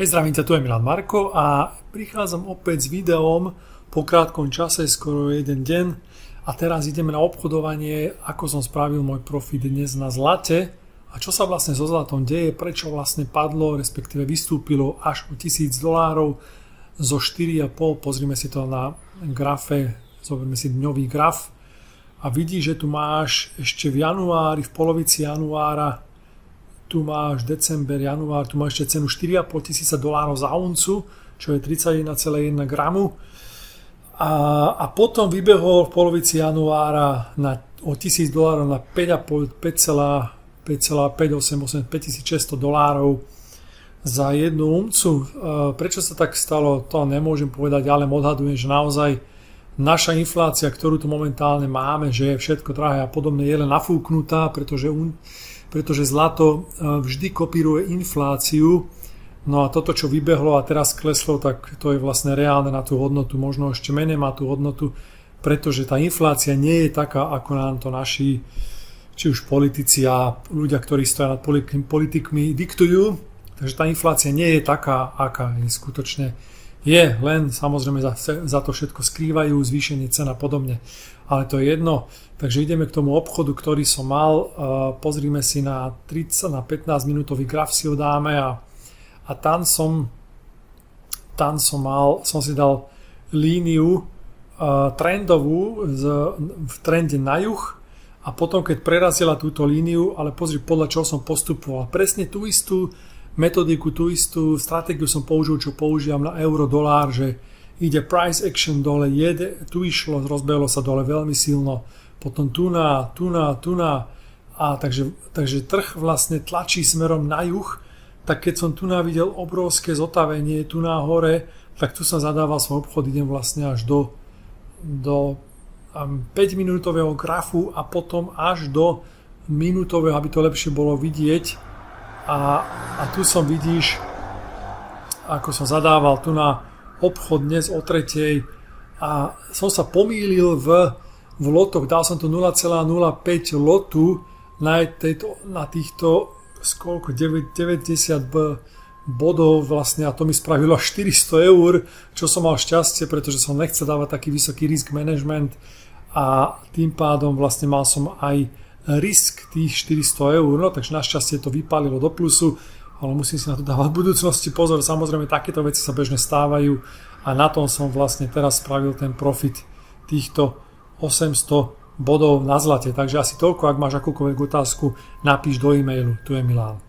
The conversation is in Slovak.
Hej, zdravím ťa, tu je Milan Marko a prichádzam opäť s videom po krátkom čase, skoro jeden deň, a teraz ideme na obchodovanie, ako som spravil môj profit dnes na zlate a čo sa vlastne so zlatom deje, prečo vlastne padlo, respektíve vystúpilo až o $1000 zo 4,5. Pozrime si to na grafe, zoberme si dňový graf a vidíš, že tu máš ešte v januári, v polovici januára, tu máš december, január, tu máš ešte cenu $4,500 za uncu, čo je 31,1 gramu. A potom vybehol v polovici januára o $1000 na $5,588 za jednu uncu. Prečo sa tak stalo, to nemôžem povedať, ale odhadujem, že naozaj naša inflácia, ktorú tu momentálne máme, že je všetko drahé a podobne, je len nafúknutá, pretože zlato vždy kopíruje infláciu. No a toto, čo vybehlo a teraz kleslo, tak to je vlastne reálne na tú hodnotu, možno ešte menej má tú hodnotu, pretože tá inflácia nie je taká, ako nám to naši, či už politici a ľudia, ktorí stoja nad politikmi, diktujú. Takže tá inflácia nie je taká, aká je skutočne je, len samozrejme za to všetko skrývajú, zvýšenie cen a podobne. Ale to je jedno. Takže ideme k tomu obchodu, ktorý som mal. Pozrime si na 15 minútový graf, si ho dáme a tam som si dal líniu trendovú v trende na juh a potom keď prerazila túto líniu, ale pozri, podľa čoho som postupoval. Presne tú istú metodiku, tú istú stratégiu som použil, čo používam na euro-dolár, že ide price action dole, tu išlo, rozbehlo sa dole veľmi silno, potom tu na a takže trh vlastne tlačí smerom na juh, tak keď som tu videl obrovské zotavenie tu na hore, tak tu som zadával svoj obchod, idem vlastne až do 5-minútového grafu a potom až do minútového, aby to lepšie bolo vidieť. A tu som vidíš, ako som zadával tu na obchod dnes o 3:00 a som sa pomýlil v lotoch, dal som tu 0,05 lotu na týchto skoľko 90 bodov vlastne a to mi spravilo 400 €, čo som mal šťastie, pretože som nechcel dávať taký vysoký risk management a tým pádom vlastne mal som aj risk tých 400 €, no takže našťastie to vypálilo do plusu, ale musím si na to dávať v budúcnosti pozor, samozrejme takéto veci sa bežne stávajú a na tom som vlastne teraz spravil ten profit týchto 800 bodov na zlate. Takže asi toľko, ak máš akúkoľvek otázku, napíš do e-mailu. Tu je Milan.